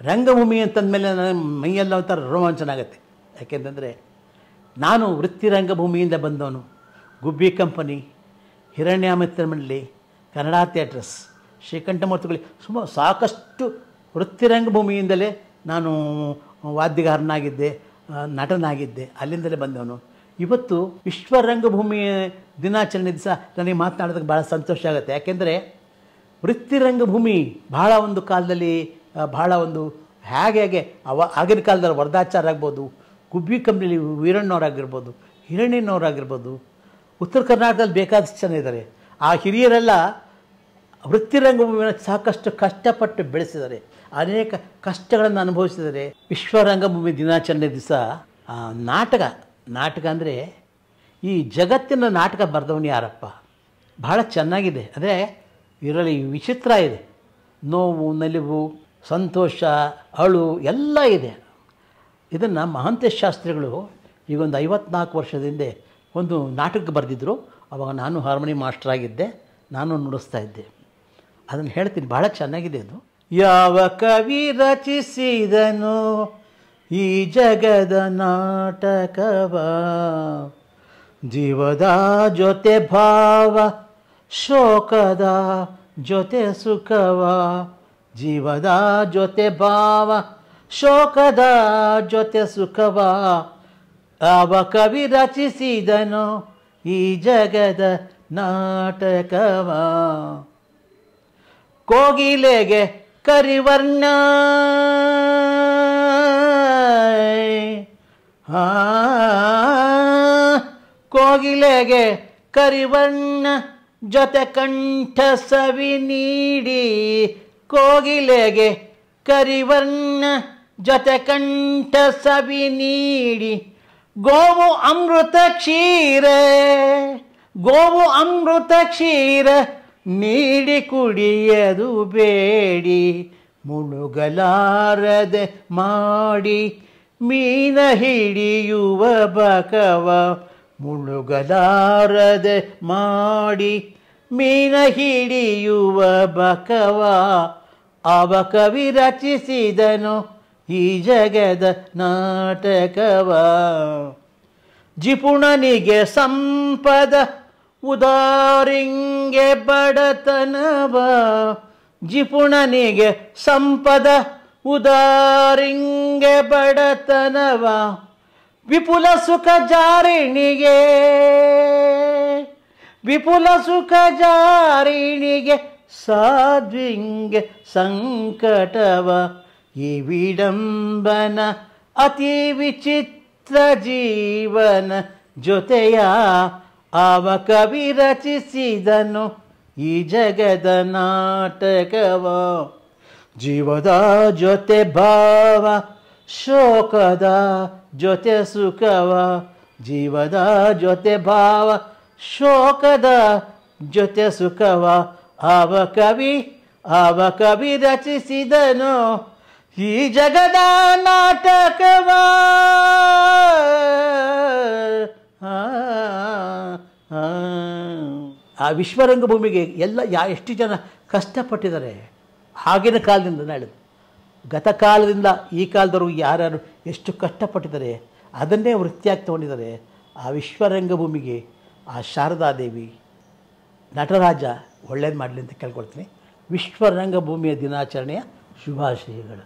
ರಂಗಭೂಮಿ ಅಂತಂದಮೇಲೆ ನನ್ನ ಮೈಯೆಲ್ಲ ಒಂಥರ ರೋಮಾಂಚನ ಆಗುತ್ತೆ. ಯಾಕೆಂತಂದರೆ ನಾನು ವೃತ್ತಿ ರಂಗಭೂಮಿಯಿಂದ ಬಂದವನು. ಗುಬ್ಬಿ ಕಂಪನಿ, ಹಿರಣ್ಯಾಮಿತ್ರ ಮಂಡಳಿ, ಕನ್ನಡ ಥಿಯೇಟರ್ಸ್, ಶ್ರೀಕಂಠಮೂರ್ತಿಗಳು ಸಾಕಷ್ಟು ವೃತ್ತಿ ರಂಗಭೂಮಿಯಿಂದಲೇ ನಾನು ವಾದ್ಯಗಾರನಾಗಿದ್ದೆ, ನಟನಾಗಿದ್ದೆ, ಅಲ್ಲಿಂದಲೇ ಬಂದವನು. ಇವತ್ತು ವಿಶ್ವ ರಂಗಭೂಮಿ ದಿನಾಚರಣೆ ದಿವಸ ನನಗೆ ಮಾತನಾಡೋದಕ್ಕೆ ಭಾಳ ಸಂತೋಷ ಆಗುತ್ತೆ. ಯಾಕೆಂದರೆ ವೃತ್ತಿ ರಂಗಭೂಮಿ ಭಾಳ ಒಂದು ಕಾಲದಲ್ಲಿ ಭಾಳ ಒಂದು ಹೇಗೆ ಆಗಿನ ಕಾಲದಲ್ಲಿ ವರದಾಚಾರ ಆಗ್ಬೋದು, ಗುಬ್ಬಿ ಕಂಪ್ನಿಲಿ ವೀರಣ್ಣವರಾಗಿರ್ಬೋದು, ಹಿರಣ್ಯನವರಾಗಿರ್ಬೋದು, ಉತ್ತರ ಕರ್ನಾಟಕದಲ್ಲಿ ಬೇಕಾದಷ್ಟು ಜನ ಇದ್ದಾರೆ. ಆ ಹಿರಿಯರೆಲ್ಲ ವೃತ್ತಿ ರಂಗಭೂಮಿನ ಸಾಕಷ್ಟು ಕಷ್ಟಪಟ್ಟು ಬೆಳೆಸಿದ್ದಾರೆ, ಅನೇಕ ಕಷ್ಟಗಳನ್ನು ಅನುಭವಿಸಿದ್ದಾರೆ. ವಿಶ್ವ ರಂಗಭೂಮಿ ದಿನಾಚರಣೆ ದಿವಸ ನಾಟಕ ಅಂದರೆ ಈ ಜಗತ್ತಿನ ನಾಟಕ ಬರೆದವನು ಯಾರಪ್ಪ? ಭಾಳ ಚೆನ್ನಾಗಿದೆ. ಅಂದರೆ ಇದರಲ್ಲಿ ವಿಚಿತ್ರ ಇದೆ, ನೋವು, ನಲಿವು, ಸಂತೋಷ, ಅಳು ಎಲ್ಲ ಇದೆ. ಇದನ್ನು ಮಹಾಂತೇಶ ಶಾಸ್ತ್ರಿಗಳು ಈಗೊಂದು 54 ವರ್ಷದ ಹಿಂದೆ ಒಂದು ನಾಟಕ ಬರೆದಿದ್ದರು. ಆವಾಗ ನಾನು ಹಾರ್ಮೋನಿ ಮಾಸ್ಟರ್ ಆಗಿದ್ದೆ, ನಾನು ನುಡಿಸ್ತಾ ಇದ್ದೆ. ಅದನ್ನು ಹೇಳ್ತೀನಿ, ಭಾಳ ಚೆನ್ನಾಗಿದೆ ಅದು. ಯಾವ ಕವಿ ರಚಿಸಿದನು ಈ ಜಗದ ನಾಟಕವ, ಜೀವದ ಜೊತೆ ಭಾವ, ಶೋಕದ ಜೊತೆ ಸುಖವ, ಜೀವದ ಜೊತೆ ಭಾವ, ಶೋಕದ ಜೊತೆ ಸುಖವ, ಯಾವ ಕವಿ ರಚಿಸಿದನು ಈ ಜಗದ ನಾಟಕವ. ಕೋಗಿಲೆಗೆ ಕರಿವರ್ಣ, ಕೋಗಿಲೆಗೆ ಕರಿವರ್ಣ ಜೊತೆ ಕಂಠ ಸವಿ ನೀಡಿ, ಕೋಗಿಲೆಗೆ ಕರಿವರ್ಣ ಜೊತೆ ಕಂಠ ಸವಿ ನೀಡಿ, ಗೋವು ಅಮೃತ ಕ್ಷೀರ, ಗೋವು ಅಮೃತ ಕ್ಷೀರ ನೀಡಿ ಕುಡಿಯದು ಬೇಡಿ, ಮುಳುಗಲಾರದೆ ಮಾಡಿ ಮೀನ ಹಿಡಿಯುವ ಬಕವ, ಮುಳುಗಲಾರದೆ ಮಾಡಿ ಮೀನ ಹಿಡಿಯುವ ಬಕವ, ಅವ ಕವಿ ರಚಿಸಿದನು ಈ ಜಗದ ನಾಟಕವ. ಜಿಪುಣನಿಗೆ ಸಂಪದ, ಉದಾರಿಂಗೆ ಬಡತನವ, ಜಿಪುಣನಿಗೆ ಸಂಪದ, ಉದಾರಿಂಗೆ ಬಡತನವ, ವಿಪುಲ ಸುಖ ಜಾರಿಣಿಗೆ, ವಿಪುಲ ಸುಖ ಜಾರಿಣಿಗೆ ಸಾಧ್ವಿಂಗೆ ಸಂಕಟವ, ಈ ವಿಡಂಬನ ಅತಿ ವಿಚಿತ್ರ ಜೀವನ ಜೊತೆಯ ಅವ ಕವಿ ರಚಿಸಿದನು ಈ ಜಗದ ನಾಟಕವ. ಜೀವದ ಜೊತೆ ಭಾವ, ಶೋಕದ ಜೊತೆ ಸುಖವ, ಜೀವದ ಜೊತೆ ಭಾವ, ಶೋಕದ ಜೊತೆ ಸುಖವ, ಅವ ಕವಿ ರಚಿಸಿದನು ಈ ಜಗದ ನಾಟಕವ. ಆ ವಿಶ್ವರಂಗಭೂಮಿಗೆ ಎಷ್ಟು ಜನ ಕಷ್ಟಪಟ್ಟಿದ್ದಾರೆ ಆಗಿನ ಕಾಲದಿಂದ. ಹೇಳಿದ್ರು ಗತ ಕಾಲದಿಂದ ಈ ಕಾಲದವರು ಯಾರ್ಯಾರು ಎಷ್ಟು ಕಷ್ಟಪಟ್ಟಿದ್ದಾರೆ, ಅದನ್ನೇ ವೃತ್ತಿಯಾಗಿ ತೊಗೊಂಡಿದ್ದಾರೆ. ಆ ವಿಶ್ವರಂಗಭೂಮಿಗೆ ಆ ಶಾರದಾದೇವಿ, ನಟರಾಜ ಒಳ್ಳೇದು ಮಾಡಲಿ ಅಂತ ಕೇಳ್ಕೊಳ್ತೀನಿ. ವಿಶ್ವರಂಗಭೂಮಿಯ ದಿನಾಚರಣೆಯ ಶುಭಾಶಯಗಳು.